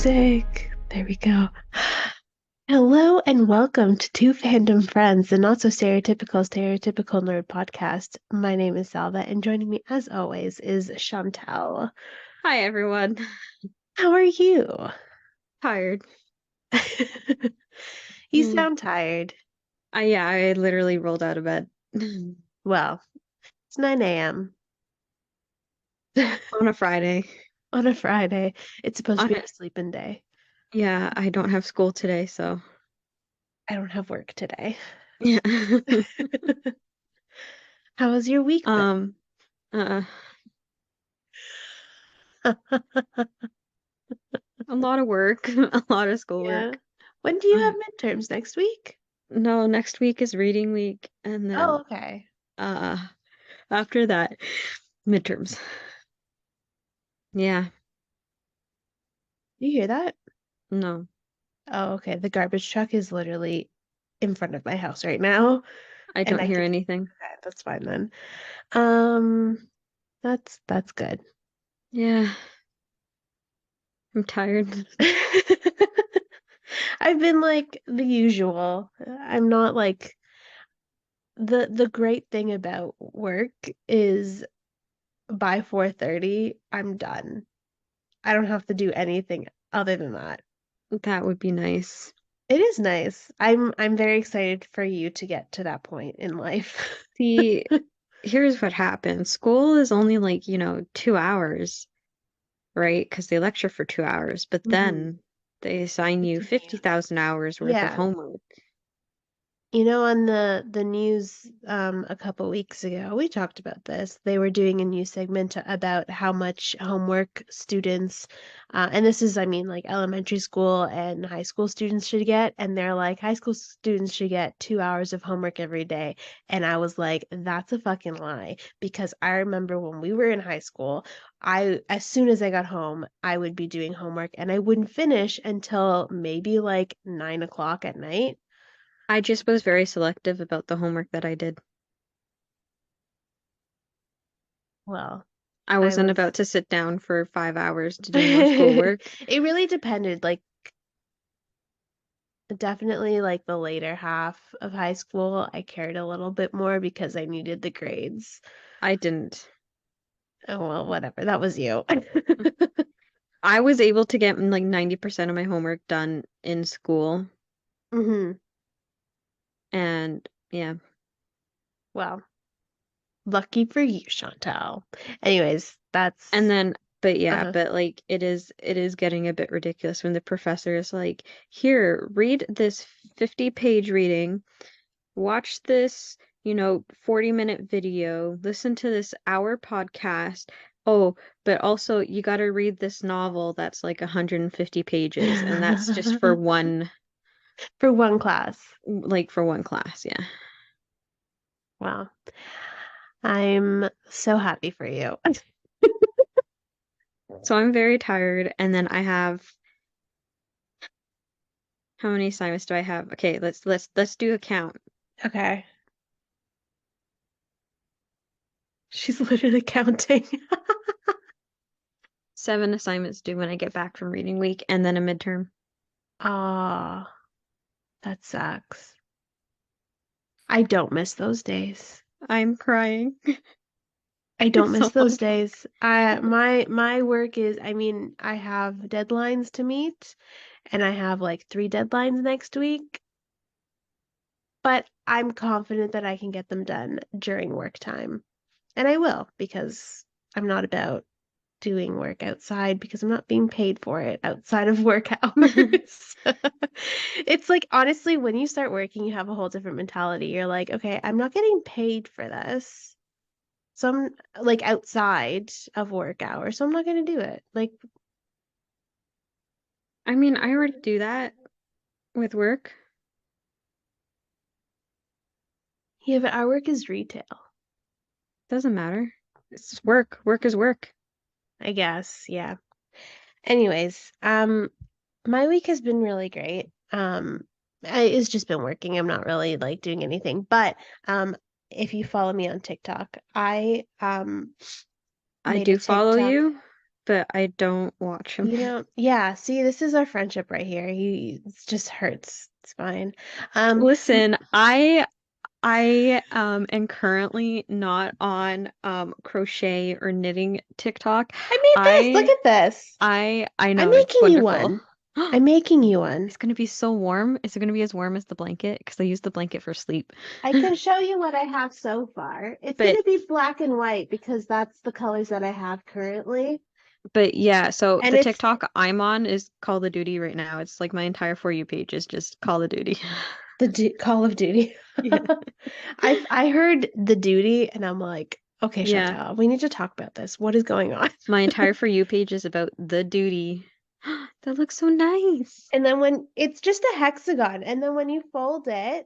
Music. There we go. Hello and welcome to Two Fandom Friends, the not so stereotypical nerd podcast. My name is Salva, and joining me as always is Chantal. Hi everyone. How are you? Tired. You Mm. sound tired. I literally rolled out of bed Well, it's 9 a.m. on a Friday. on a Friday. It's supposed to On be a, a sleeping day. yeah, I don't have school today, so I don't have work today. yeah. How has your week been? Um, uh, a lot of work, a lot of Yeah. schoolwork. When do you have Um, midterms next week? no, next week is reading week, and Oh, then okay. uh after that, midterms. Yeah, You hear that? no, Oh, okay. The garbage truck is literally in front of my house right now, I and don't I hear can. anything. Okay, that's fine then. Um, that's good. Yeah, I'm tired. I've been like the usual. I'm not like the great thing about work is by 4:30, I'm done. I don't have to do anything other than that. That would be nice. It is nice. I'm very excited for you to get to that point in life. See, here's what happens. School is only like, 2 hours, right? Because they lecture for 2 hours, but Mhm. then they assign They you give you. 50,000 hours worth of Yeah. homework. You know, on the news a couple weeks ago, we talked about this. They were doing a new segment about how much homework students, and this is, I mean, like elementary school and high school students should get, and they're like, high school students should get 2 hours of homework every day. And I was like, that's a fucking lie, because I remember when we were in high school, as soon as I got home, I would be doing homework, and I wouldn't finish until maybe like 9 o'clock at night. I just was very selective about the homework that I did. Well. I I wasn't was about to sit down for 5 hours to do more schoolwork. it really depended, like definitely like the later half of high school, I cared a little bit more because I needed the grades. I didn't. Oh well, whatever. That was you. I was able to get like 90% of my homework done in school. hmm And yeah, Well, lucky for you, Chantal. Anyways, and that's then, but yeah, uh but like it is getting a bit ridiculous when the professor is like, here, read this 50-page reading, watch this, 40-minute video, listen to this hour podcast. Oh, but also you got to read this novel that's like 150 pages, and that's just for one, for one class. like for one class, yeah. Wow. I'm so happy for you. So I'm very tired, and then I have how many assignments do I have? Okay, let's do a count. Okay. She's literally counting. 7 assignments due when I get back from reading week, and then a midterm. Ah, that sucks. I don't miss those days. I'm crying. I don't It's miss so those much work. days. My work is, I mean, I have deadlines to meet and I have like 3 deadlines next week, but I'm confident that I can get them done during work time. And I will because I'm not about doing work outside because I'm not being paid for it outside of work hours. It's like honestly, when you start working, you have a whole different mentality. You're like, okay, I'm not getting paid for this. So I'm like outside of work hours, so I'm not gonna do it. Like, I mean, I already do that with work. yeah, but our work is retail, Doesn't matter. It's work. Work is work. I guess. Yeah. Anyways, my week has been really great. It's just been working. I'm not really like doing anything. But if you follow me on TikTok, I I made a do follow TikTok. you, but I don't watch him. Yeah, see, this is our friendship right here. It just hurts. It's fine. M- Listen, I am currently not on crochet or knitting TikTok. I made this. Look I at this. I I'm know it's making you wonderful. one. I'm making you one. It's gonna be so warm. Is it gonna be as warm as the blanket? Because I use the blanket for sleep. I can show you what I have so far. It's going But to be black and white because that's the colors that I have currently. but yeah, so And the it's TikTok I'm on is Call of Duty right now. It's like my entire For You page is just Call of Duty. the Call of Duty. Yeah. I heard the duty and I'm like, okay, Yeah. Chantal, we need to talk about this. What is going on? My entire For You page is about the duty. That looks so nice. And then when it's just a hexagon, and then when you fold it,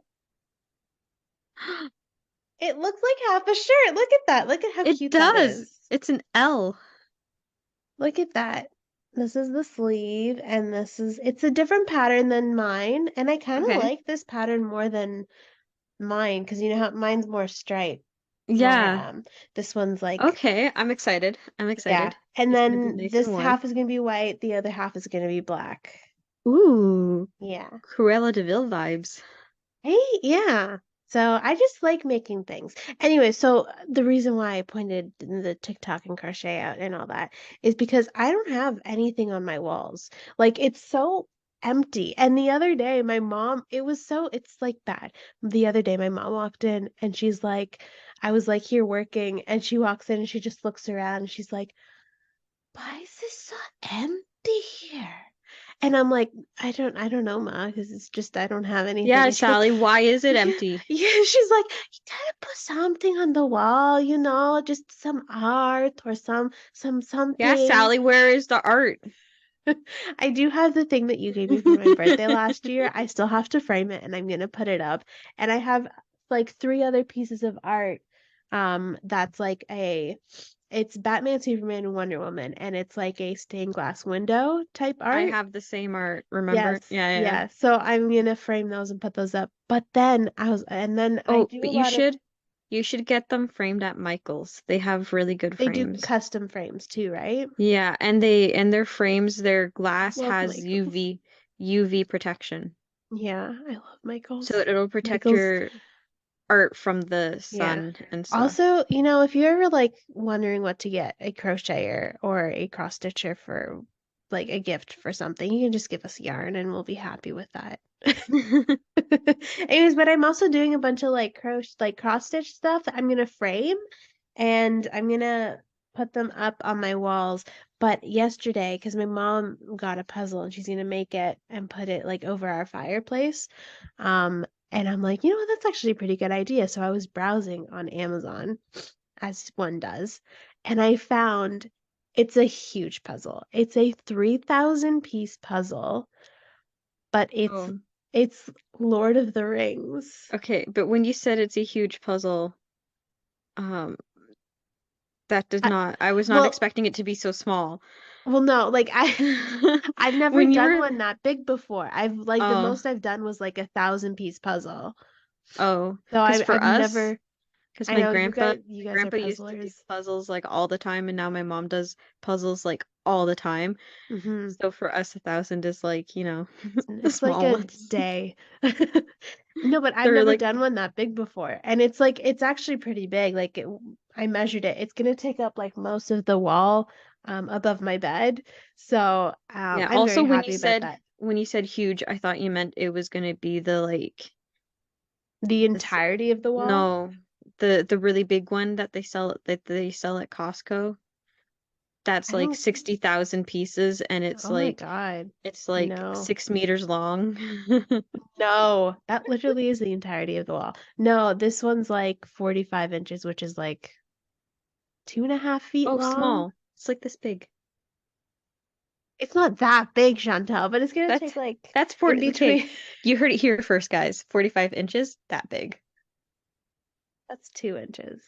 it looks like half a shirt. Look at that. Look at how It cute that does. is. It's an L. Look at that. This is the sleeve, and it's a different pattern than mine. And I kind of Okay. like this pattern more than mine because you know how mine's more striped, more, Yeah. this one's like, Okay. I'm excited. I'm yeah. excited. And It's gonna be then nice and this warm. half is going to be white, the other half is going to be black. Ooh, Yeah. Cruella de Vil vibes. Hey, yeah. So I just like making things. Anyway, so the reason why I pointed the TikTok and crochet out and all that is because I don't have anything on my walls. Like it's so empty. And the other day, it's like bad. The other day, my mom walked in and I was like here working, and she walks in and she just looks around and she's like, why is this so empty here? And I'm like, I don't know, Ma, because it's just I don't have anything. Yeah, And she goes, Sally, why is it yeah, empty? yeah. She's like, you gotta put something on the wall, just some art or some Yeah, something. Sally, where is the art? I do have the thing that you gave me for my birthday last year. I still have to frame it and I'm gonna put it up. And I have like three other pieces of art. That's like it's Batman, Superman, and Wonder Woman, and it's like a stained glass window type I art. have the same art, remember? Yes, Yeah, yeah. yeah. So I'm gonna frame those and put those up. And then I Oh, do but a lot of, you should get them framed at Michael's. They have really good they do frames. custom frames too, right? Yeah, and their frames, their glass Love has Michaels. UV protection. Yeah, I love So Michaels. it'll protect Michaels, your art from the yeah. sun and stuff. Also, if you're ever like wondering what to get a crocheter or a cross stitcher for like a gift for something, you can just give us yarn and we'll be happy with that. Anyways, but I'm also doing a bunch of like cross stitch stuff that I'm gonna frame and I'm gonna put them up on my walls. But yesterday, because my mom got a puzzle and she's gonna make it and put it like over our fireplace. And I'm like, that's actually a pretty good idea. So I was browsing on Amazon, as one does, and I found it's a huge puzzle. It's a 3,000 piece puzzle, but Oh, it's Lord of the Rings. okay. But when you said it's a huge puzzle, um, that did I, not, I was not well, expecting it to be so small. well, no, like I've never When you done were, one that big before. I've like the oh, most I've done was like 1,000 piece puzzle. oh, So because I've for us, never. because I know you my guys are grandpa used to do puzzlers. puzzles like all the time, and now my mom does puzzles like all the time. Hmm. So for us, 1,000 is like, the It's like small a ones. day. No, but I've They're never like, done one that big before. And it's actually pretty big. I measured it. It's gonna take up like most of the wall above my bed. So yeah. I'm Also, very happy about that. when you said huge, I thought you meant it was gonna be the like The this, entirety of the wall. no, the really big one that they sell at Costco. That's I like don't 60,000 pieces, and Oh my God. it's like No. 6 meters long. No, that literally is the entirety of the wall. No, this one's like 45 inches, which is like 2.5 feet Oh, long. small. It's like this big. It's not that big, Chantal, but it's gonna That's take like that's in 40. Okay, between. you heard it here first, guys. 45 inches, that big. That's 2 inches.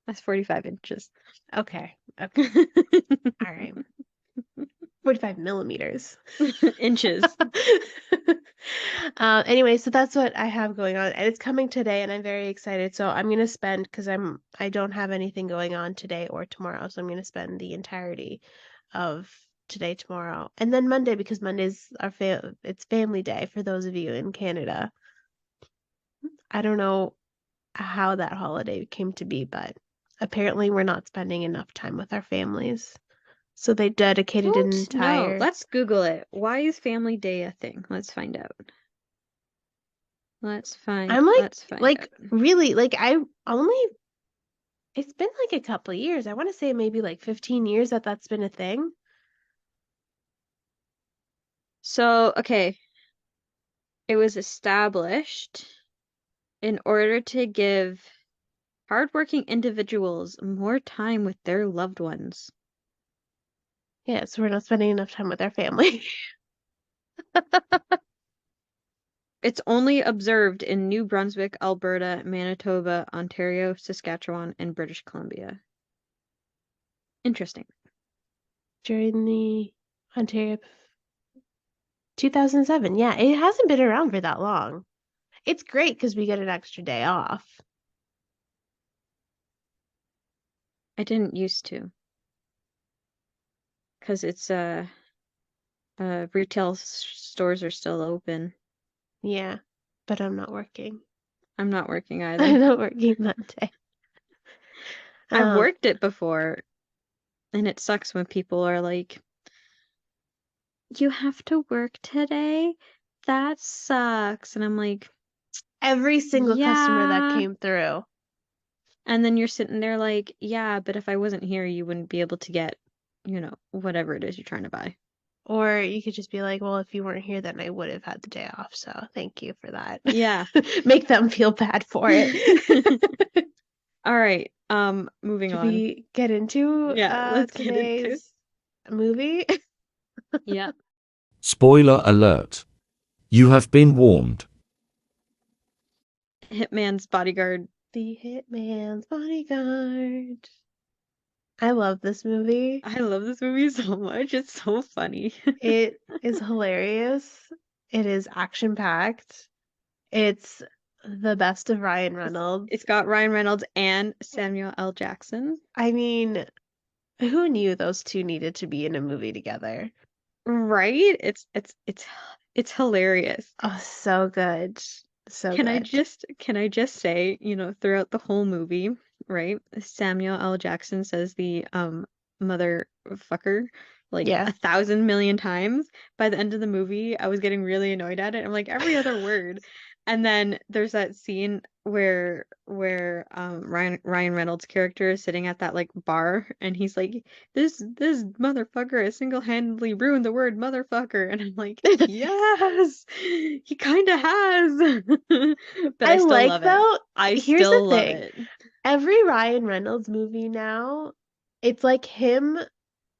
That's 45 inches. Okay. Okay. All right. 45 millimeters. Inches. Anyway, so that's what I have going on, and it's coming today, and I'm very excited. So I'm gonna spend because I don't have anything going on today or tomorrow, so I'm gonna spend the entirety of today, tomorrow, and then Monday because Monday's it's family day for those of you in Canada. I don't know how that holiday came to be, but apparently we're not spending enough time with our families. So they dedicated an Don't know. entire. Let's Google it. Why is Family Day a thing? Let's find out. I'm Let's find like out. really like I only it's been like a couple of years. I want to say maybe like 15 years that that's been a thing. So, okay, it was established in order to give hardworking individuals more time with their loved ones. Yeah, so we're not spending enough time with our family. It's only observed in New Brunswick, Alberta, Manitoba, Ontario, Saskatchewan, and British Columbia. Interesting. During the Ontario 2007. Yeah, it hasn't been around for that long. It's great because we get an extra day off. I didn't used to, because it's retail stores are still open. Yeah, but I'm not working. I'm not working I'm either. not working that day. I've Um, worked it before, and it sucks when people are like, "You have to work today? That sucks." And I'm like, every single customer that "Yeah." came through. And then you're sitting there like, "Yeah, but if I wasn't here, you wouldn't be able to get, whatever it is you're trying to buy." Or you could just be like, well, if you weren't here, then I would have had the day off. So thank you for that. Yeah. Make them feel bad for it. All right. Moving Should on. we get into Yeah, let's get into. today's movie? Yeah. Spoiler alert. You have been warned. Hitman's Bodyguard. The Hitman's Bodyguard. I love this movie. I love this movie so much. It's so funny. It is hilarious. It is action-packed. It's the best of Ryan Reynolds. It's got Ryan Reynolds and Samuel L. Jackson. I mean, who knew those two needed to be in a movie together? Right? It's hilarious. Oh, so good. So Can I good. just can I just say, throughout the whole movie, right? Samuel L. Jackson says the motherfucker like Yeah. 1,000 million times. By the end of the movie, I was getting really annoyed at it. I'm like every other word. And then there's that scene where Ryan Reynolds' character is sitting at that like bar and he's like, this motherfucker has single-handedly ruined the word motherfucker. And I'm like, yes, he kind of has. But I I still like love it. though, I here's the still love thing. it. Every Ryan Reynolds movie now, it's like him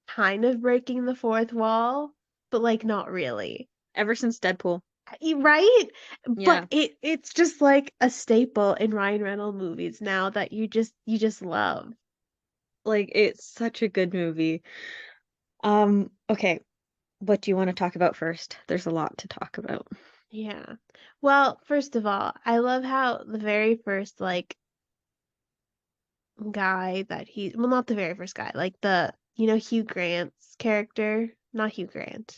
kind of breaking the fourth wall, but like not really. Ever since Deadpool. Right? But Yeah. it's just like a staple in Ryan Reynolds movies now that you just love. Like it's such a good movie. Okay. What do you want to talk about first? There's a lot to talk about. Yeah. Well, first of all, I love how the very first like guy that well, not the very first guy, like Hugh Grant's character, not Hugh Grant.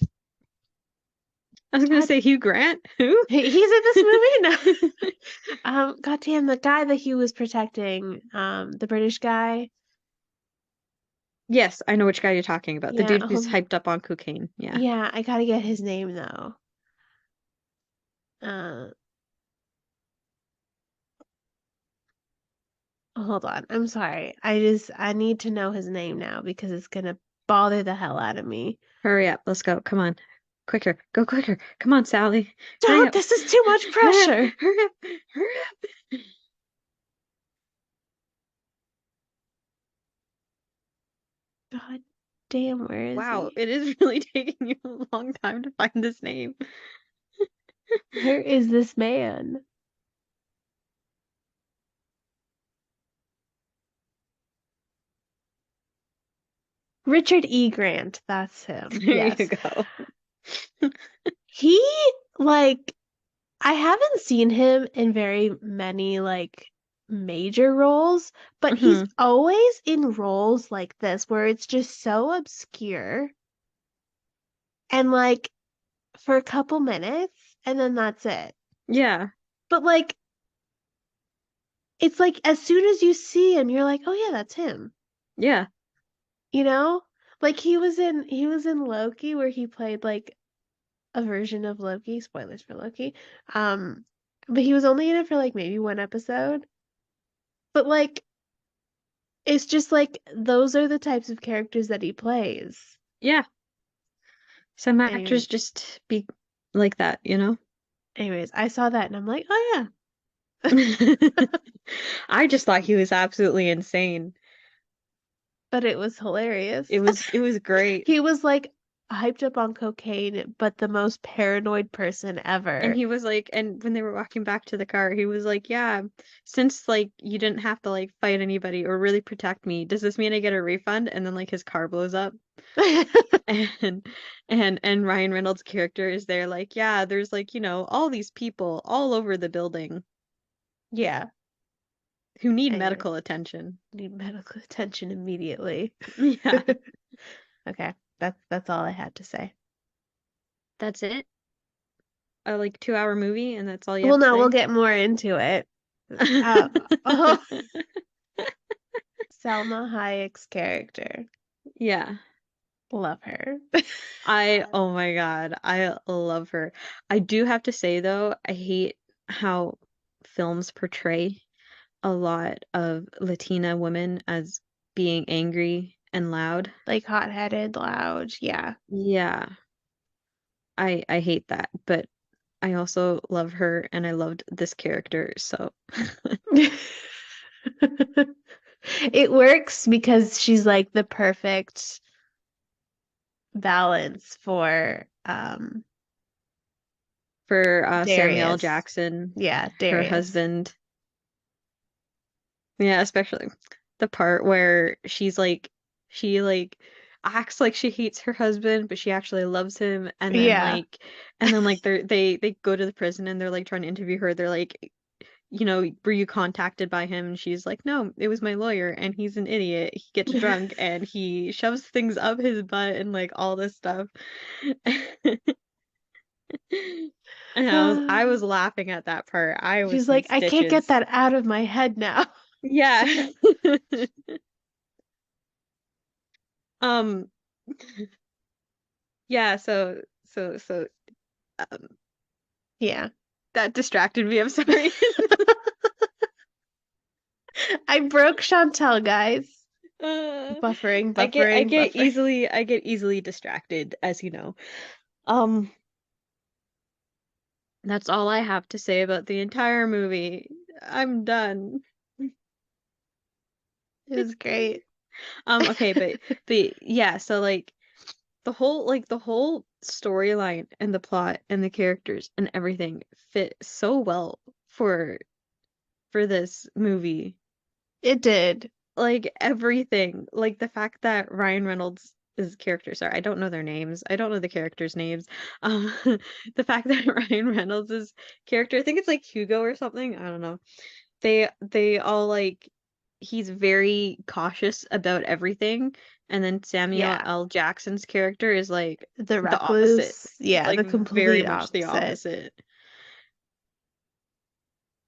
I was gonna God, say Hugh Grant. Who? he's in this movie? No. Goddamn, the guy that he was protecting, the British guy. Yes, I know which guy you're talking about. The Yeah, dude who's hyped up on cocaine. Yeah. yeah, I gotta get his name though. Uh, Hold on. I'm sorry. I need to know his name now because it's gonna bother the hell out of me. Hurry up. Let's go. Come on. Quicker. Go quicker. Come on, Sally. Hurry Don't, up. this is too much Hurry up. pressure. Hurry up. Hurry up. God damn, where is Wow, he? it is really taking you a long time to find this name. Where is this man? Richard E. Grant, that's him. There you Yes. go. He like I haven't seen him in very many like major roles, but he's Hmm. always in roles like this where it's just so obscure and like for a couple minutes and then that's it. Yeah. But like it's like as soon as you see him, you're like, "Oh yeah, that's him." Yeah. You know? Like he was in Loki where he played like a version of Loki, spoilers for Loki. Um but he was only in it for like maybe one episode. But like it's just like those are the types of characters that he plays. Yeah. Some Anyway, actors just be like that, you know? anyways, I saw that and I'm like, "Oh yeah." I just thought he was absolutely insane. But it was hilarious. It was great. He was like hyped up on cocaine, but the most paranoid person And ever. he was like, and when they were walking back to the car, he was like, yeah, since like you didn't have to like fight anybody or really protect me, does this mean I get a refund? And then like his car blows up. And and Ryan Reynolds' character is there like, yeah, there's like, all these people all over the building Yeah. who need Anyways, medical attention. need medical attention immediately. Yeah, Okay, that's all I had to say. that's it. A like 2-hour movie, and that's all you Well, have to no, we'll say. get more into it. Uh, oh, Selma Hayek's character. Yeah. Love her. Oh my God, I love her. I do have to say though, I hate how films portray a lot of Latina women as being angry and loud. Like hot-headed, loud. Yeah. Yeah, I hate that, but I also love her and I loved this character, so It works because she's like the perfect balance for for Samuel L. Darius. Jackson, Yeah, her Darius. husband. Yeah, especially the part where she like acts like she hates her husband, but she actually loves him. Yeah. And then like they go to the prison and they're like trying to interview her. They're like, were you contacted by him? And she's like, no, it was my lawyer, and he's an idiot. He gets drunk and he shoves things up his butt and like all this stuff. And I was laughing at that part. I was She's in like, I can't get stitches. that out of my head now. Yeah. Um, yeah, so um, Yeah. that distracted me. I'm sorry. I broke Chantal, guys. Uh, Buffering, I buffering, get buffering. easily distracted, as you know. Um, that's all I have to say about the entire movie. I'm done. It was great. Okay, but yeah, so like the whole storyline and the plot and the characters and everything fit so well for this movie. It did. Like everything, like the fact that Ryan Reynolds' character, sorry, I don't know their names. I don't know the characters' names. Um, the fact that Ryan Reynolds' character, I think it's like Hugo or something. I don't know. They all like he's very cautious about everything, and then Samuel Yeah. L. Jackson's character is like The the opposite, recluse. Yeah, like the very complete much the opposite. opposite.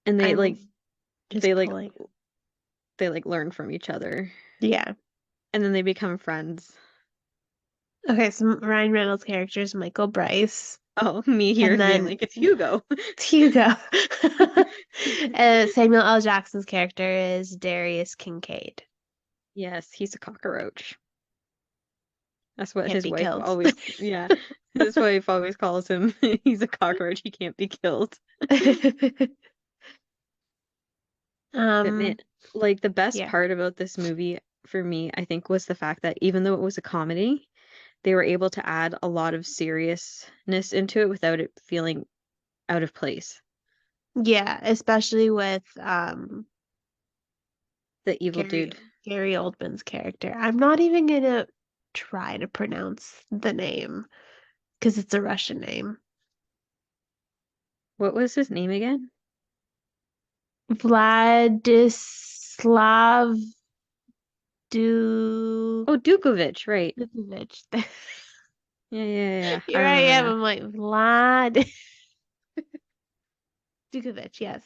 And I'm just they like pulling. learn from each other, Yeah. and then they become friends. Okay, so Ryan Reynolds' character is Michael Bryce. Oh, me here And being then like, it's Hugo. Hugo. Samuel L. Jackson's character is Darius Kincaid. Yes, he's a cockroach. That's what Can't his be wife killed. always, yeah, his wife always calls him. He's a cockroach. He can't be killed. But man, Um, like the best yeah. part about this movie for me, I think, was the fact that even though it was a comedy, they were able to add a lot of seriousness into it without it feeling out of place. Yeah, especially with The evil Gary dude. Gary Oldman's character. I'm not even gonna try to pronounce the name because it's a Russian name. What was his name again? Vladislav Du Oh, Dukovich, right. Dukovic. Yeah, yeah, yeah. I Here I remember am. now. I'm like Vlad Dukovic. Yes.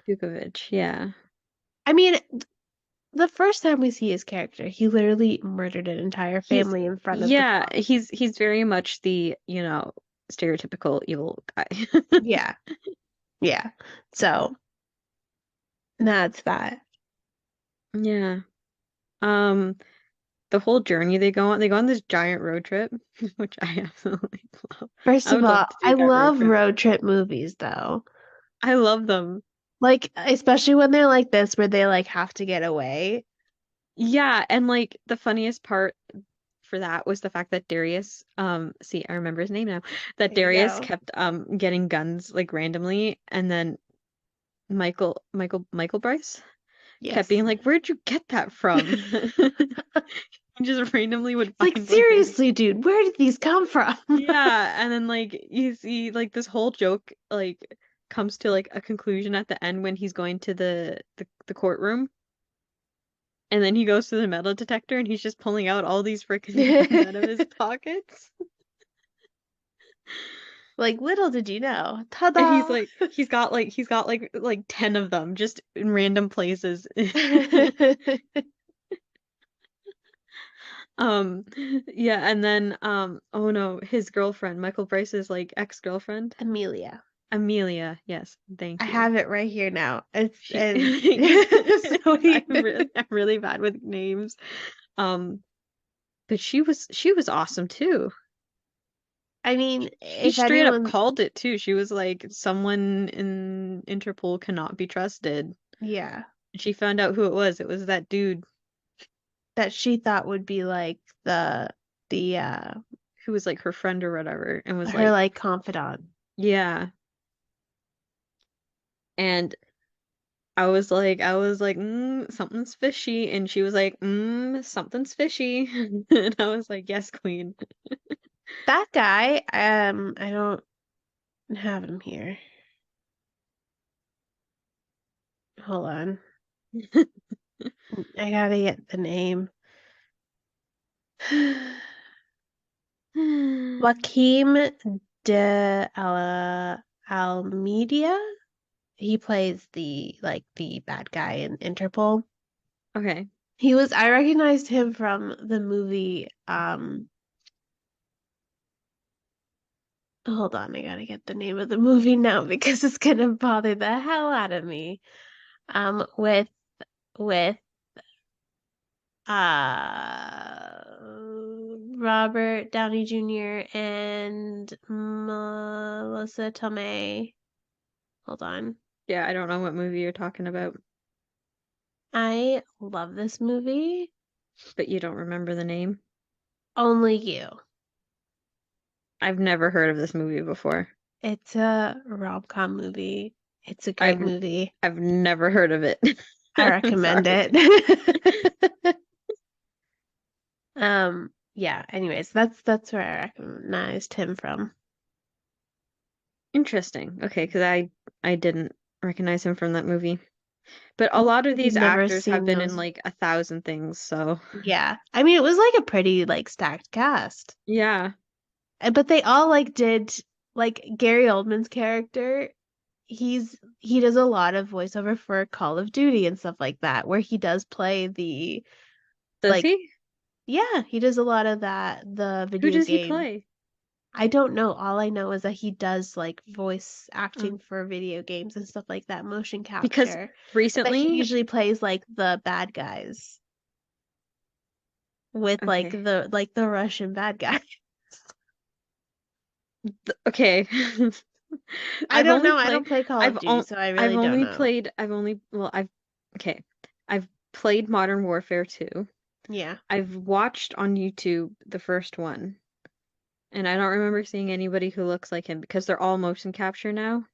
Dukovich, yeah. I mean, the first time we see his character, he literally murdered an entire He's family in front of the yeah, prom. he's very much the, stereotypical evil guy. Yeah. Yeah. So that's that. Yeah. Um, the whole journey they go on this giant road trip, which I absolutely love. First I of would all, love to I take that road love trip. road trip movies though. I love them. Like, especially when they're like this, where they like have to get away. Yeah, and like the funniest part for that was the fact that Darius, see, I remember his name now, that There you Darius go. kept getting guns like randomly, and then Michael Bryce kept Yes. being like, "Where'd you get that from?" He just randomly would It's like, find weapons. seriously, dude, where did these come from? Yeah, and then like you see like this whole joke like comes to like a conclusion at the end when he's going to the courtroom, and then he goes to the metal detector and he's just pulling out all these freaking guns out of his pockets. Like, little did you know. And Ta-da! he's got like 10 of them just in random places. Um yeah, and then oh no, his girlfriend, Michael Bryce's like ex-girlfriend, Amelia. Amelia. Yes, I thank you. have it right here now. It's She and so I'm really bad with names. Um but she was awesome too. I mean, She if straight up anyone, called it too. She was like, someone in Interpol cannot be trusted. yeah, She found out who it was. It was that dude that she thought would be like the who was like her friend or whatever and was her like, like confidant. yeah. And I was like, something's fishy. And she was like, something's fishy. And I was like, yes, queen. That guy, I don't have him here. Hold on. I gotta get the name. Joaquim de Almeida. He plays the bad guy in Interpol. Okay. I recognized him from the movie, hold on, I gotta get the name of the movie now because it's gonna bother the hell out of me. With uh Robert Downey Jr. and Melissa Tomei. Hold on. Yeah, I don't know what movie you're talking about, I love this movie. but you don't remember the name. Only You. I've never heard of this movie before. It's a rom-com movie. It's a great I've movie. I've never heard of it. I I'm recommend sorry. it. Yeah, anyways, that's where I recognized him from. Interesting. Okay, because I didn't recognize him from that movie. But a lot of You've these never actors have seen been in those. like 1,000 things, so Yeah. I mean, it was like a pretty like stacked cast. yeah. But they all like did like Gary Oldman's character, he does a lot of voiceover for Call of Duty and stuff like that, where he does play the Does like he? yeah, he does a lot of the Who video does he game. play? I don't know. All I know is that he does like voice Oh. acting for video games and stuff like that, motion Because capture. But he recently, usually plays like the bad guys with okay. like the Russian bad guy. Okay. I I've don't only know. I played don't play Call I've of Duty, on so I really don't know. I've only well I've okay. I've played Modern Warfare 2. Yeah. I've watched on YouTube the first one, and I don't remember seeing anybody who looks like him because they're all motion capture now.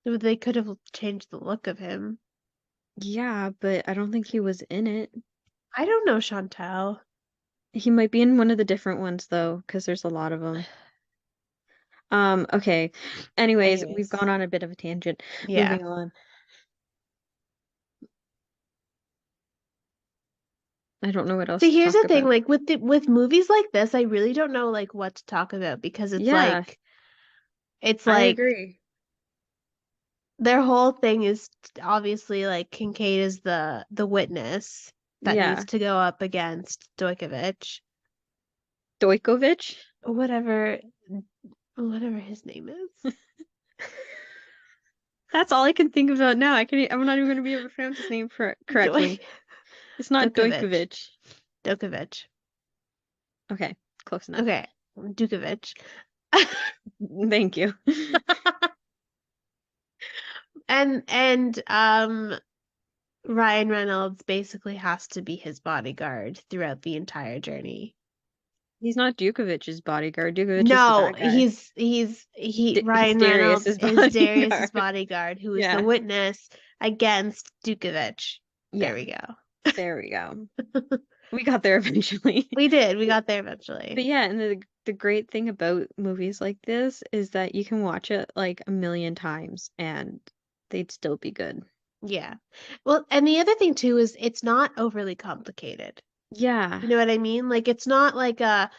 They could have changed the look of him. Yeah, but I don't think he was in it. I don't know, Chantal. He might be in one of the different ones though, because there's a lot of them. Okay. Anyways, we've Anyways, gone on a bit of a tangent. yeah. Moving on. I don't know what else See, to here's talk the thing, about. like with movies like this, I really don't know like what to talk about because Yeah, it's I like agree. their whole thing is obviously like Kincaid is the witness that needs Yeah. to go up against Dojkovic, Dojkovic? whatever whatever his name is. That's all I can think about now. I'm not even going to be able to pronounce his name Doj correctly. It's not Djokovic. Dojkovic. Djokovic. Okay, close enough. Okay, Djokovic. Thank you. And Ryan Reynolds basically has to be his bodyguard throughout the entire journey. He's not Djokovic's bodyguard. Djokovic is the No, bad guy. he He's Ryan Reynolds Darius's is Darius's bodyguard. bodyguard, who is the Yeah. witness against Djokovic. There Yeah. we go. There we go. We got there eventually. We did. We got there eventually. But yeah, and the great thing about movies like this is that you can watch it like a million times and they'd still be good. Yeah. Well, and the other thing too is it's not overly complicated. Yeah. You know what I mean? Like it's not like a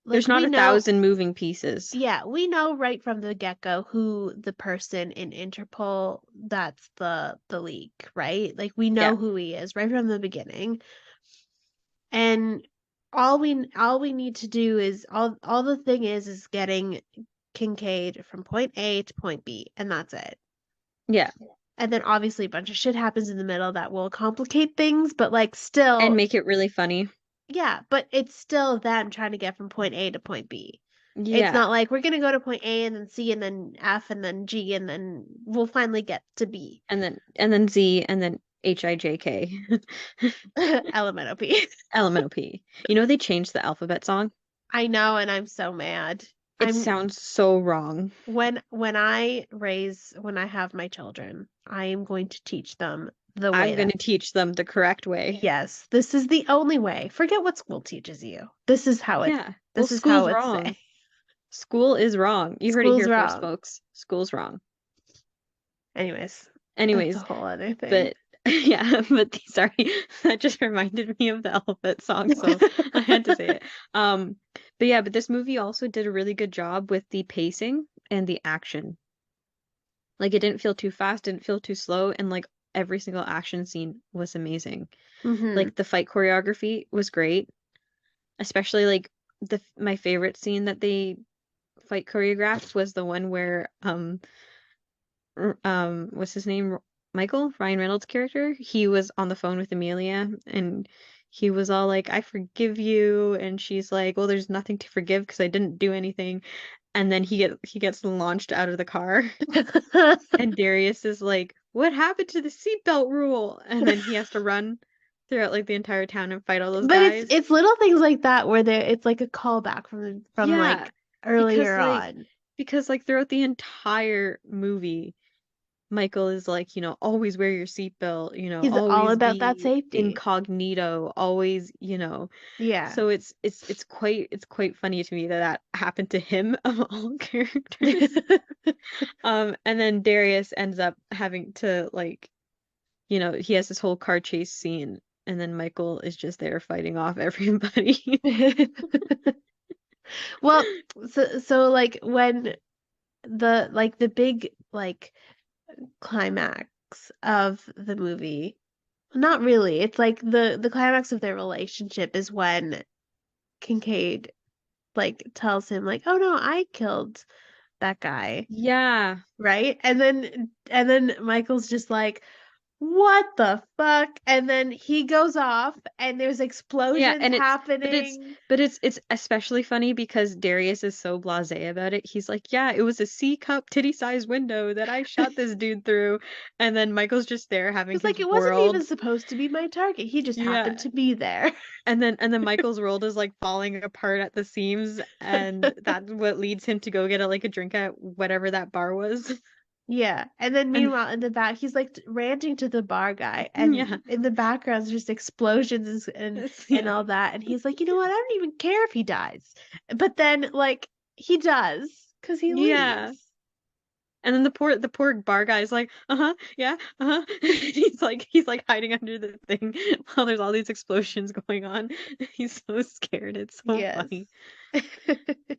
There's like not we a know thousand moving pieces. yeah, we know right from the get-go who the person in Interpol that's the leak, right? Like we Yeah. know who he is right from the beginning. And all we need to do is all the thing is getting Kincaid from point A to point B, and that's it. Yeah. And then obviously a bunch of shit happens in the middle that will complicate things, but like And still, make it really funny. yeah, but it's still them trying to get from point A to point B. It's Yeah. not like we're gonna go to point A and then C and then F and then G and then we'll finally get to B. And then Z and then HIJK. LMNOP. Elemental P. You know they changed the alphabet song? I know, and I'm so mad. It I'm sounds so wrong. when I have my children, I am going to teach them the I'm way going that to teach them the correct way. yes, this is the only way. Forget what school teaches you. Yeah. Well, This is how school's it's wrong. say. School is wrong. You heard it School's here first, wrong. folks. School's wrong. Anyways, that's a Anyways, whole other thing. but yeah, but sorry, that just reminded me of the alphabet song, so I had to say it. Um, but yeah, but this movie also did a really good job with the pacing and the action. Like it didn't feel too fast, didn't feel too slow, and like every single action scene was amazing. Hmm. Like the fight choreography was great, especially like the my favorite scene that they fight choreographed was the one where what's his name? Michael, Ryan Reynolds' character, he was on the phone with Amelia and he was all like, I forgive you. And she's like, well, there's nothing to forgive because I didn't do anything. And then he gets launched out of the car and Darius is like, what happened to the seatbelt rule? And then he has to run throughout like the entire town and fight all those But guys. it's little things like that where it's like a callback from Yeah, like because earlier like on. because like throughout the entire movie Michael is like, always wear your seatbelt, He's all always about that be safety. incognito, always, Yeah. so it's quite funny to me that that happened to him of all characters. And then Darius ends up having to like, he has this whole car chase scene, and then Michael is just there fighting off everybody. Well, so like when the big like climax of the movie, not really. It's like the climax of their relationship is when Kincaid like tells him like, "Oh no, I killed that guy." Yeah. Right? And then Michael's just like, "What the fuck?" And then he goes off and there's Yeah, explosions and but it's happening. but it's especially funny because Darius is so blasé about it. He's like, "Yeah, it was a C cup titty-sized window that I shot this dude through." And then Michael's just there having It's his like it wasn't even world. supposed to be my target. He just happened Yeah. to be there. And then Michael's world is like falling apart at the seams, and that's what leads him to go get like a drink at whatever that bar was. Yeah. And then And meanwhile in the back he's like ranting to the bar guy yeah. and in the background there's just explosions and Yeah. all that and he's like, "You know what? I don't even care if he dies." But then like he does because he Yeah. leaves. And then the poor bar guy's like, uh-huh, yeah, uh-huh. He's like hiding under the thing while there's all these explosions going on. He's so scared. It's so Yes. funny.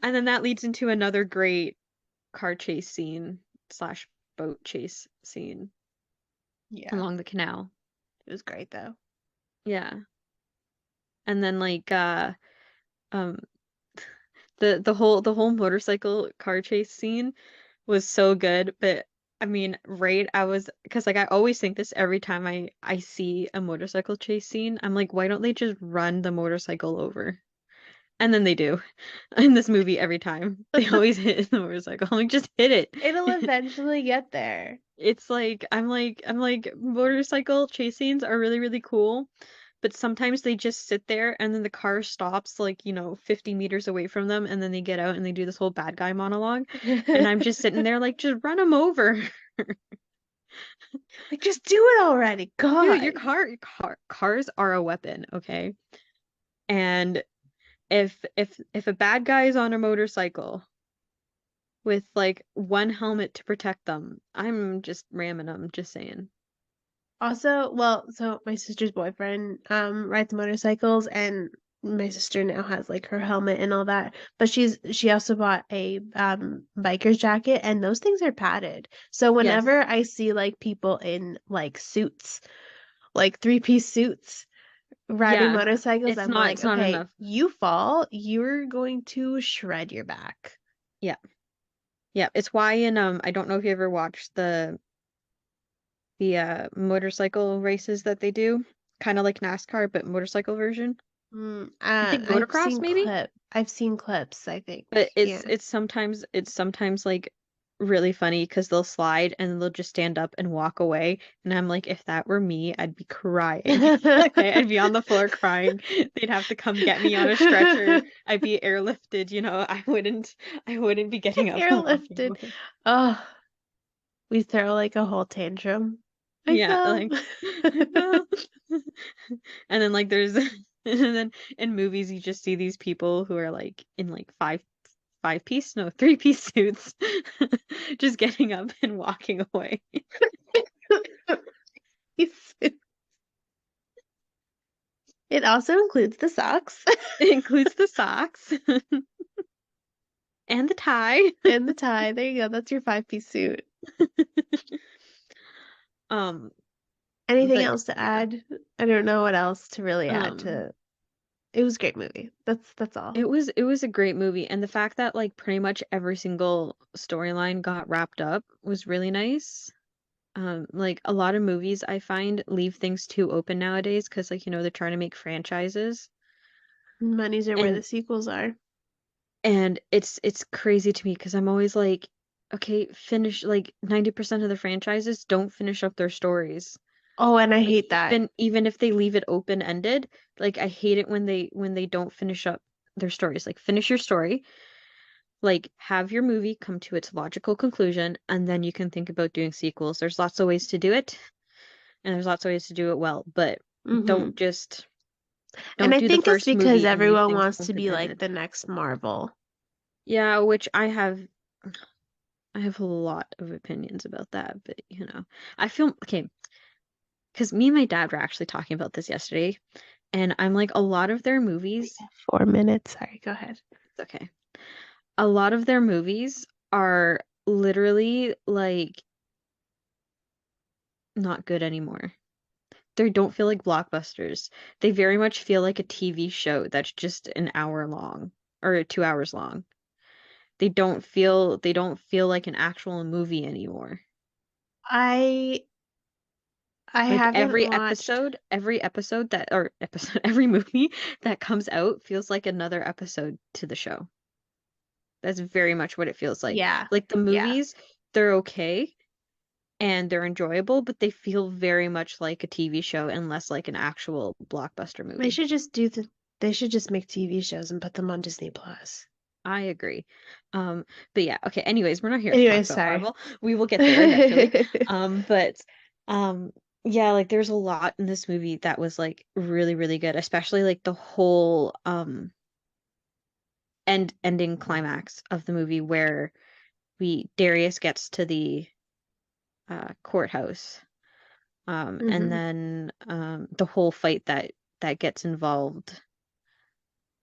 And then that leads into another great car chase scene slash boat chase scene Yeah. along the canal. It was great though. Yeah. And then um the whole motorcycle car chase scene was so good, but I mean, right, I was because like I always think this every time I see a motorcycle chase scene. I'm like, why don't they just run the motorcycle over? And then they do in this movie every time. They always hit the motorcycle. I'm like, just hit It'll it. eventually get there. It's like I'm like motorcycle chase scenes are really really cool, but sometimes they just sit there and then the car stops like, 50 meters away from them and then they get out and they do this whole bad guy monologue and I'm just sitting there like just run them over. Like, just do it already. Dude, God. cars are a weapon, okay? And if a bad guy is on a motorcycle with like one helmet to protect them, I'm just ramming them, just saying. Also, well, so my sister's boyfriend rides motorcycles, and my sister now has like her helmet and all that. But she also bought a biker's jacket, and those things are padded. So Yes. whenever I see like people in like suits, like three-piece suits riding Yeah. motorcycles, It's I'm not like, it's not okay, enough. you fall, you're going to shred your back. Yeah. Yeah, it's why in I don't know if you ever watched the motorcycle races that they do, kind of like NASCAR but motorcycle version. I think motocross maybe, I've seen clips, I think. but it's Yeah. it's sometimes it's sometimes like really funny because they'll slide and they'll just stand up and walk away, and I'm like, if that were me, I'd be crying. Okay, I'd be on the floor crying. They'd have to come get me on a stretcher. I'd be airlifted, I wouldn't be getting up and walking Airlifted. away. Oh, we throw like a whole tantrum. I Yeah, fell. like I fell. And then like there's and then in movies you just see these people who are like in like five piece, no, three-piece suits just getting up and walking away. It also includes the socks It includes the socks and the tie. and the tie. There you go. That's your five-piece suit. Um, Anything but else to yeah. add? I don't know what else to really add Um, to. It was a great movie. That's all. it was a great movie, and the fact that like pretty much every single storyline got wrapped up was really nice. Like a lot of movies I find leave things too open nowadays because like they're trying to make franchises Monies are where and the sequels are. it's crazy to me because I'm always like, okay, finish like 90% of the franchises don't finish up their stories. Oh, and I Like hate that. even if they leave it open-ended, like I hate it when they don't finish up their stories. Like finish your story, like have your movie come to its logical conclusion, and then you can think about doing sequels. There's lots of ways to do it, and there's lots of ways to do it well, but Hmm. don't just And don't I do the think it's first because movie and leave everyone things wants to be like open-ended. the next Marvel. Yeah, which I have a lot of opinions about that, but I feel okay because me and my dad were actually talking about this yesterday, and I'm like, a lot of their We movies, have 4 minutes. Sorry, go ahead. it's okay. A lot of their movies are literally like not good anymore. They don't feel like blockbusters. They very much feel like a TV show that's just an hour long or 2 hours long. They don't feel like an actual movie anymore. I I Like haven't watched. every episode that or episode every movie that comes out feels like another episode to the show. That's very much what it feels like. Yeah, Like the yeah. movies, they're okay and they're enjoyable, but they feel very much like a TV show and less like an actual blockbuster They movie. should just do the. They should just make TV shows and put them on Disney Plus. I agree. Um, but yeah, okay, anyways, we're not here to Anyway, talk about sorry. Marvel. We will get there eventually. But yeah, like there's a lot in this movie that was like really, really good, especially like the whole ending climax of the movie where Darius gets to the courthouse. And Hmm. then the whole fight that gets involved.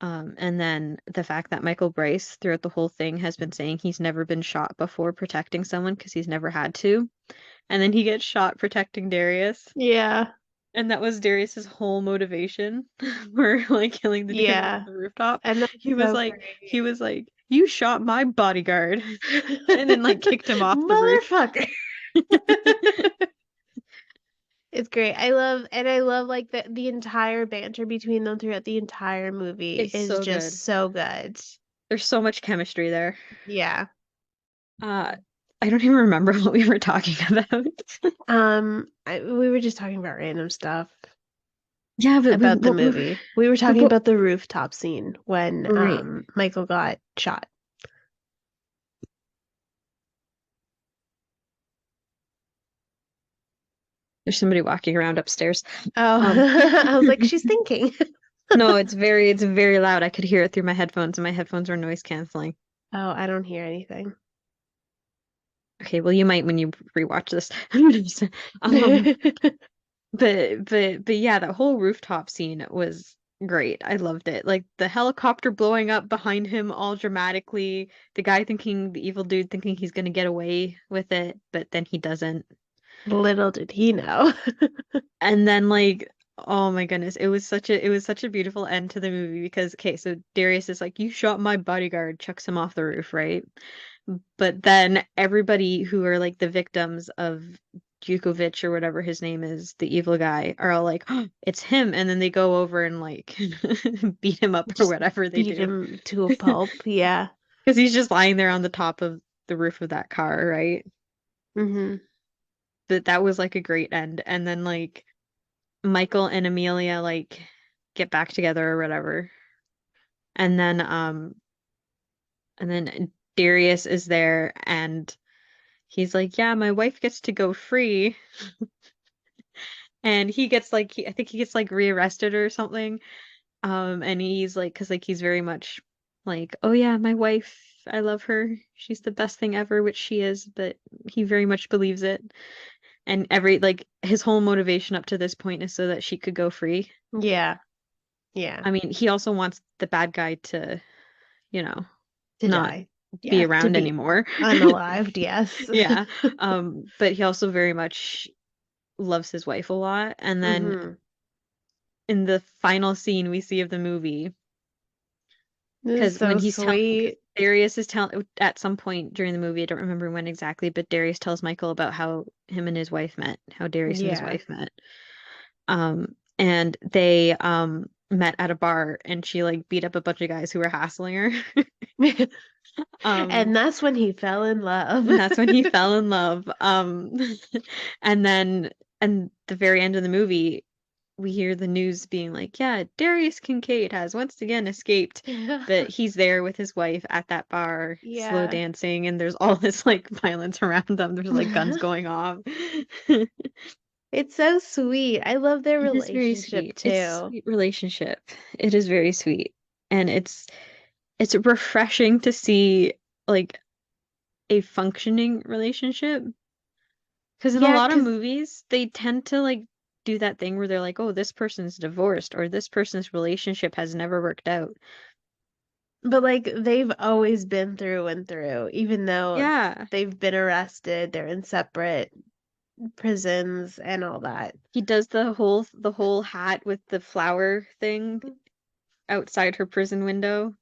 And then the fact that Michael Bryce throughout the whole thing has been saying he's never been shot before protecting someone because he's never had to. And then he gets shot protecting Darius. Yeah. And that was Darius's whole motivation for like killing the dude on Yeah. the rooftop. And that's so He great. was like, "You shot my bodyguard," and then like kicked him off the roof. Motherfucker. It's great. I love like the entire banter between them throughout the entire movie It's is so just good. so good. There's so much chemistry there. Yeah. Uh, I don't even remember what we were talking about. We were just talking about random stuff Yeah, but about the movie. We were talking what, about the rooftop scene when right. Michael got shot. There's somebody walking around upstairs. Oh, Um, I was like, she's thinking. no, it's very loud. I could hear it through my headphones, and my headphones are noise canceling. Oh, I don't hear anything. Okay, well, you might when you rewatch this. Um, but yeah, that whole rooftop scene was great. I loved it. Like the helicopter blowing up behind him all dramatically, the guy thinking, the evil dude thinking he's gonna get away with it, but then he doesn't. Little did he know. And then like, oh my goodness, it was such a beautiful end to the movie because okay, so Darius is like, "You shot my bodyguard," chucks him off the roof, right? But then everybody who are like the victims of Djukovic or whatever his name is, the evil guy, are all like, oh, it's him. And then they go over and like beat him up or Just whatever they beat do. him to a pulp. Yeah. Because he's just lying there on the top of the roof of that car, right? Hmm. That was like a great end. And then like Michael and Amelia like get back together or whatever. And then Darius is there and he's like, "Yeah, my wife gets to go free." And he gets like I think he gets like rearrested or something. And he's like, cause like he's very much like, "Oh yeah, my wife, I love her. She's the best thing ever," which she is, but he very much believes it. And every like his whole motivation up to this point is so that she could go free. Yeah. Yeah. I mean, he also wants the bad guy to, you know, To not die. be Yeah. To around be anymore. unalived. Yes. Yeah. But he also very much loves his wife a lot. And then Hmm. in the final scene we see of the movie, This is because when so he's telling, because sweet. Darius is telling at some point during the movie, I don't remember when exactly, but Darius tells Michael about how him and his wife met, how Darius and his Yeah. wife met. And they met at a bar, and she like beat up a bunch of guys who were hassling her. Um, And that's when he fell in love. and that's when he fell in love. And then and the very end of the movie, we hear the news being like, yeah, Darius Kincaid has once again escaped, but he's there with his wife at that bar, slow Yeah. dancing, and there's all this like violence around them. There's like guns going off. It's so sweet. I love their It is very relationship sweet. It's a too. sweet relationship. It is very sweet. And it's refreshing to see like a functioning relationship. Because in a Yeah, lot of 'cause movies, they tend to like do that thing where they're like, oh, this person's divorced or this person's relationship has never worked out. but like they've always been through and through, even though Yeah. they've been arrested, they're in separate prisons and all that. He does the whole hat with the flower thing outside her prison window.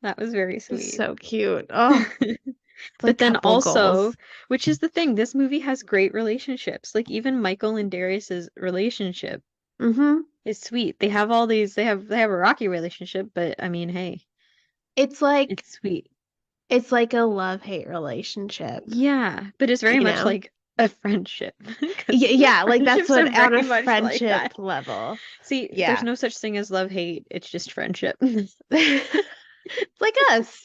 That was very It's sweet. so cute. Oh, it's like But then couple also, goals. which is the thing, this movie has great relationships. Like even Michael and Darius's relationship Mm-hmm. is sweet. They have all these they have a rocky relationship, but I mean, hey, It's like it's sweet. it's like a love-hate relationship, Yeah, but it's very you much know? like a friendship because Yeah, like that's friendships are what on a very much like friendship that. level. See, there's Yeah. no such thing as love hate, it's just friendship. It's like us.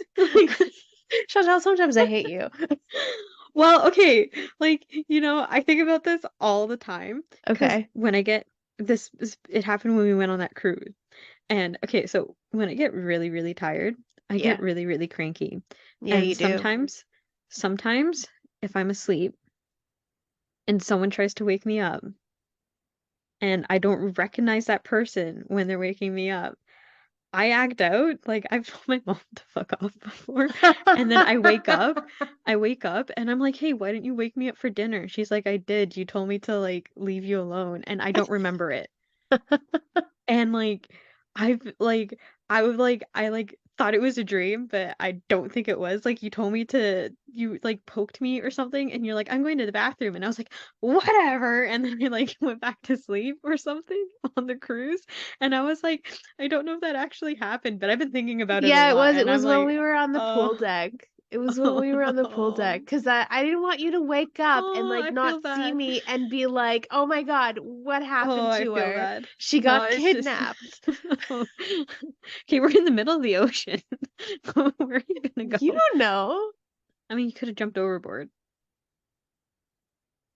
Chantal, sometimes I hate you. Well, okay, like, I think about this all the time because Okay. when I get it happened when we went on that cruise. And okay, so when I get really, really tired, I get Yeah. really, really cranky. Yeah, And you do. sometimes if I'm asleep and someone tries to wake me up and I don't recognize that person when they're waking me up, I act out. Like I've told my mom to fuck off before. And then I wake up and I'm like, "Hey, why didn't you wake me up for dinner?" She's like, "I did. You told me to like leave you alone." And I don't remember it. And like I've like I like thought it was a dream, but I don't think it was. Like you like poked me or something and you're like, "I'm going to the bathroom." And I was like, "Whatever." And then I like went back to sleep or something on the cruise. And I was like, I don't know if that actually happened, but I've been thinking about it a Yeah, it lot was. It and I'm was when like, we were on the pool "Oh, deck. It was when oh we were on the pool deck no. because I didn't want you to wake up and Oh, like I not feel see bad. me and be like, "Oh my God, what Oh, happened I to feel her? bad. She No, got it's just kidnapped." okay, we're in the middle of the ocean. Where are you gonna You go? don't know. I mean, you could have jumped overboard.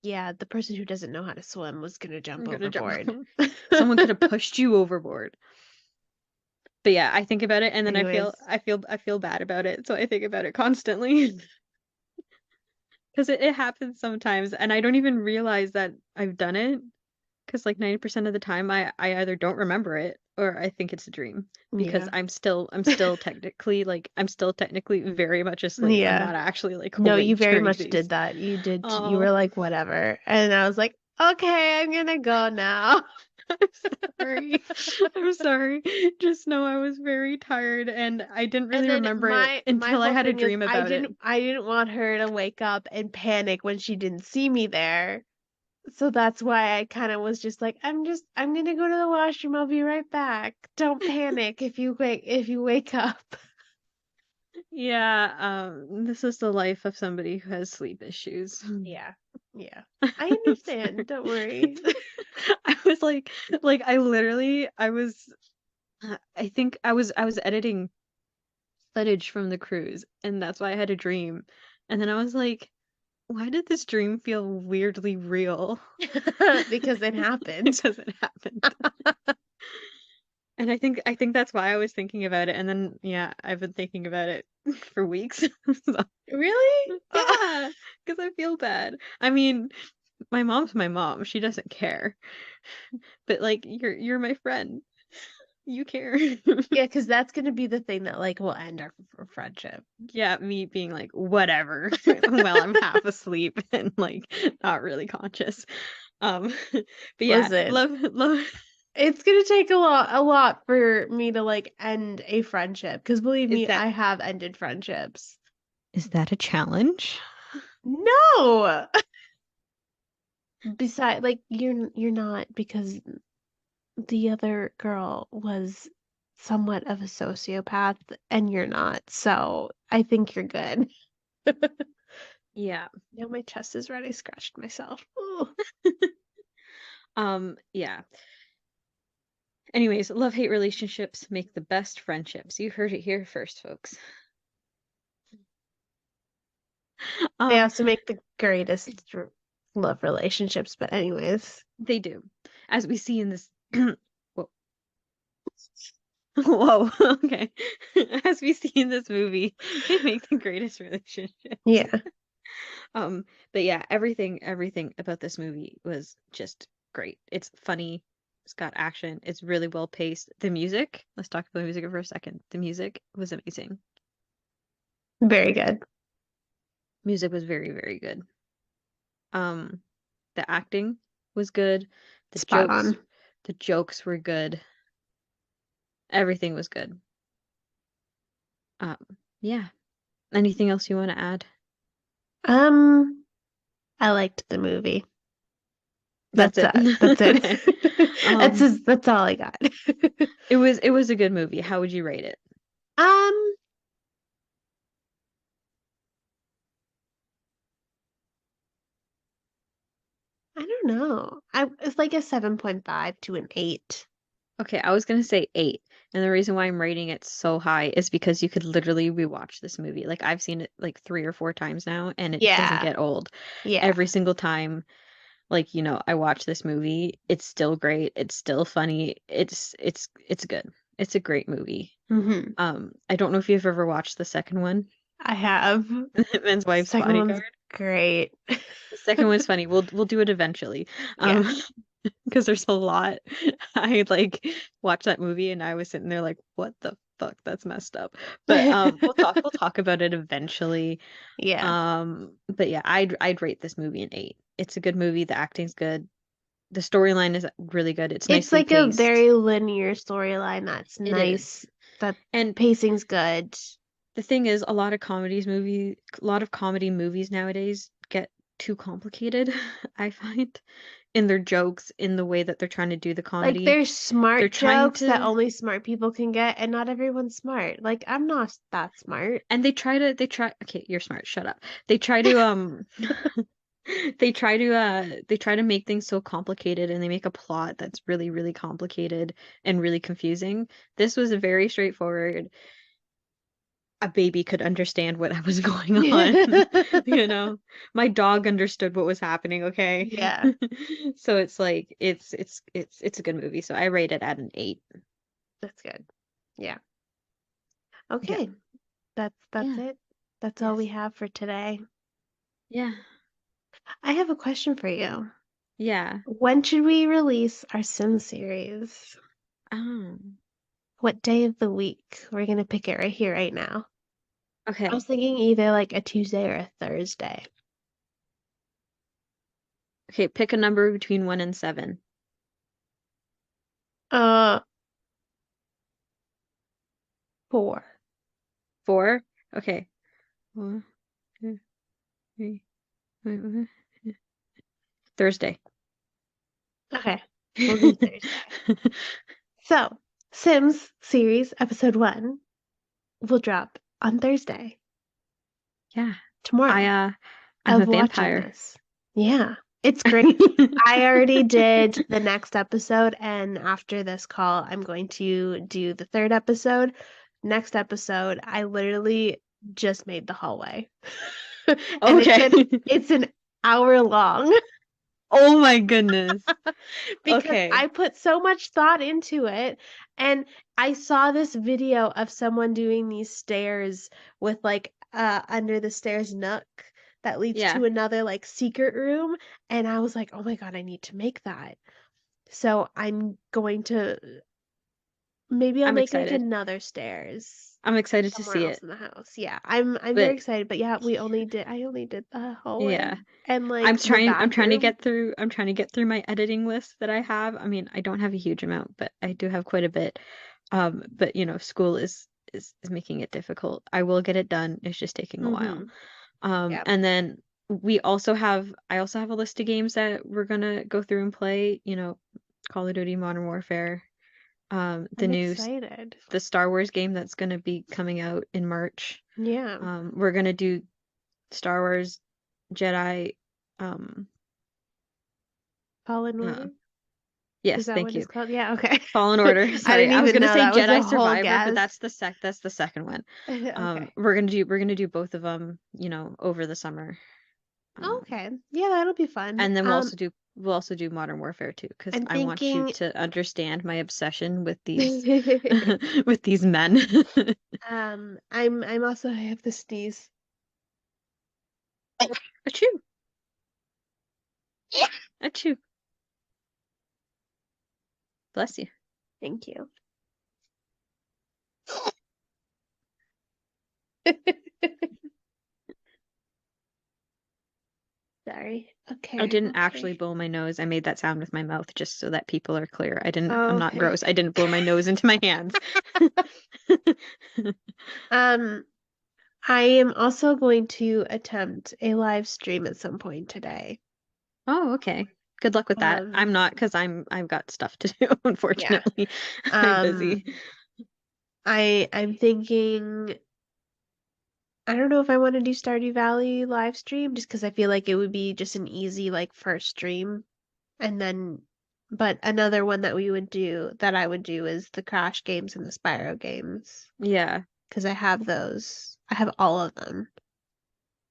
Yeah, the person who doesn't know how to swim was gonna I'm jump gonna jump. overboard. Someone could have pushed you overboard. But yeah, I think about it and then Anyways, I feel bad about it. So I think about it constantly. Because it happens sometimes and I don't even realize that I've done it. Because like 90% of the time I either don't remember it or I think it's a dream. Because yeah. I'm still technically very much asleep. I'm Yeah. not actually like No, you awake very during much these. did that. You did. You Oh, were like, whatever. And I was like, okay, I'm gonna go now. I'm sorry. I'm sorry. Just know I was very tired and I didn't And really then remember it my until I whole had a thing is dream about it. I didn't want her to wake up and panic when she didn't see me there. So that's why I kind of was just like, I'm gonna go to the washroom. I'll be right back. Don't panic if you wake up. Yeah, this is the life of somebody who has sleep issues. Yeah. Yeah. I understand. Don't worry. I was I was I think I was editing footage from the cruise and that's why I had a dream. And then I was like, why did this dream feel weirdly real? Because it happened. Because it happened. And I think that's why I was thinking about it. And then yeah, I've been thinking about it for weeks. So, Really? yeah, because I feel bad. I mean, my mom's my mom. She doesn't care. But like you're my friend. You care. Yeah, because that's gonna be the thing that like will end our friendship. Yeah, me being like, whatever, while I'm half asleep and like not really conscious. But yeah, Listen, love. it's gonna take a lot for me to like end a friendship. Because believe Is me, that I have ended friendships. is that a challenge? No. Besides, like you're not because the other girl was somewhat of a sociopath and you're not. So I think you're good. Yeah. Now my chest is red. I scratched myself. Ooh. Yeah. Anyways, love-hate relationships make the best friendships. You heard it here first, folks. They Um, also make the greatest love relationships, but anyways. they do. As we see in this whoa. Whoa, okay. As we see in this movie, they make the greatest relationships. Yeah. Um, but yeah, everything about this movie was just great. It's funny, it's got action, it's really well paced. The music, let's talk about the music for a second. The music was amazing. Very good. Music was very, very good. Um, the acting was good. The Spot jokes, on. the jokes were good. Everything was good. Um, yeah. Anything else you want to add? Um, I liked the movie. That's That's it. that. That's Okay. it. Um, That's all I got. it was a good movie. How would you rate it? Um, I don't know. It's like a 7.5 to an 8. Okay, I was gonna say 8, and the reason why I'm rating it so high is because you could literally rewatch this movie. Like I've seen it like 3 or 4 times now, and it doesn't Yeah. get old. Yeah. Every single time, like, I watch this movie, it's still great. It's still funny. It's good. It's a great movie. Mm-hmm. I don't know if you've ever watched the second one, I have. Hitman's Wife's Second one's Bodyguard. great. The second one's funny. We'll do it eventually. Yeah. Because there's a lot. I like watched that movie and I was sitting there like, what the fuck? That's messed up. But we'll talk about it eventually. Yeah. But yeah, I'd rate this movie an 8. It's a good movie. The acting's good. The storyline is really good. It's It's nicely like a paced. very linear storyline that's It is. nice. That And pacing's good. the thing is, a lot of comedy movies nowadays get too complicated, I find, in their jokes, in the way that they're trying to do the Like comedy. there's They're smart trying jokes that to, only smart people can get, and not everyone's smart. Like I'm not that smart. and okay, you're smart, shut up. They try to, they try to make things so complicated and they make a plot that's really, really complicated and really confusing. This was very straightforward. A baby could understand what was going on. You know, my dog understood what was happening, okay? Yeah, So it's like it's a good movie. So I rate it at an 8. that's good. Yeah. Yeah. Okay. That's Yeah. it. That's all we Yes. have for today. Yeah. I have a question for you. Yeah. When should we release our Sim series? Um, What day of the week? We're gonna pick it right here, right now. I okay. was thinking either like a Tuesday or a Thursday. Okay, pick a number between 1 and 7. Uh, 4. 4? Okay. 1, 2, 3, 4. Thursday. Okay, we'll do Thursday. So, Sims series episode 1 will drop on Thursday, Yeah. tomorrow, I'm a of watching vampire. this. Yeah, it's great. I already did the next episode, and after this call, I'm going to do the third episode. Next episode, I literally just made the hallway. And Okay. it's an hour long. Oh my goodness. Because Okay. I put so much thought into it. And I saw this video of someone doing these stairs with like under the stairs nook that leads Yeah, to another like secret room. And I was like, oh my God, I need to make that. So I'm going to maybe I'll I'm make like excited. another stairs I'm excited to somewhere see else it. in the house. Yeah, I'm very But excited. But yeah, I only did the hallway yeah, and like the bathroom. I'm trying to get through my editing list that I have. I mean, I don't have a huge amount, but I do have quite a bit. But you know, school is making it difficult. I will get it done. It's just taking a while. Mm-hmm. Yeah. And then I also have a list of games that we're gonna go through and play, you know, Call of Duty Modern Warfare, the I'm new excited. the Star Wars game that's gonna be coming out in March. Yeah. We're gonna do Star Wars Jedi. Um, Fallen uh, Order? Is yes, that thank what it's you. called? Yeah, okay. Fallen Order. I Sorry, didn't I was even gonna know say that was a Jedi whole Survivor, but guess. that's the second one. Okay. We're gonna do both of them, you know, over the summer. Um, Okay. Yeah, that'll be fun. and then we'll also do Modern Warfare too, because I'm I want you thinking to understand my obsession with these with these men. I'm also I have the sneeze. Achoo, achoo. Bless you. Thank you. Sorry. I Okay, didn't actually okay. blow my nose. I made that sound with my mouth just so that people are clear. I'm not Okay. gross. I didn't blow my nose into my hands. Um, I am also going to attempt a live stream at some point today. Oh, okay. Good luck with that. Um, I'm not because I've got stuff to do, yeah. unfortunately. I'm Um, busy. I'm thinking I don't know if I want to do Stardew Valley live stream just because I feel like it would be just an easy like first stream and then but another one that I would do is the Crash games and the Spyro games Yeah, because I have those. I have all of them.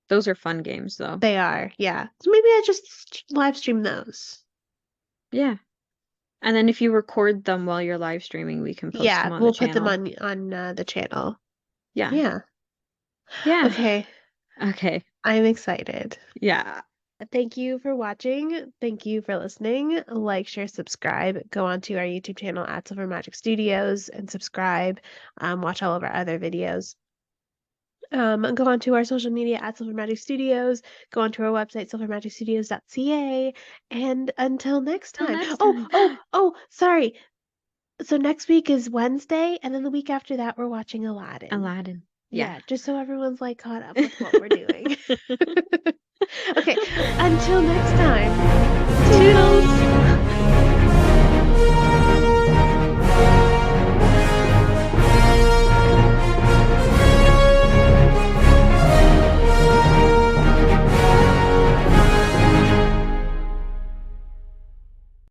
those are fun games though. They are, yeah. So maybe I just live stream those. Yeah. And then if you record them while you're live streaming, we can post them Yeah, on we'll the put them channel. on the channel. Yeah. Yeah. Yeah. Okay, Okay. I'm excited. Yeah. Thank you for watching. Thank you for listening. Like, share, subscribe. Go onto our YouTube channel at Silver Magic Studios and subscribe. Watch all of our other videos. Go onto our social media at Silver Magic Studios. Go onto our website, silvermagicstudios.ca. And until next Till time. next Oh, time. sorry. So next week is Wednesday, and then the week after that, we're watching Aladdin. Aladdin. Yeah. Yeah, just so everyone's like caught up with what we're doing. Okay, until next time. Toodles!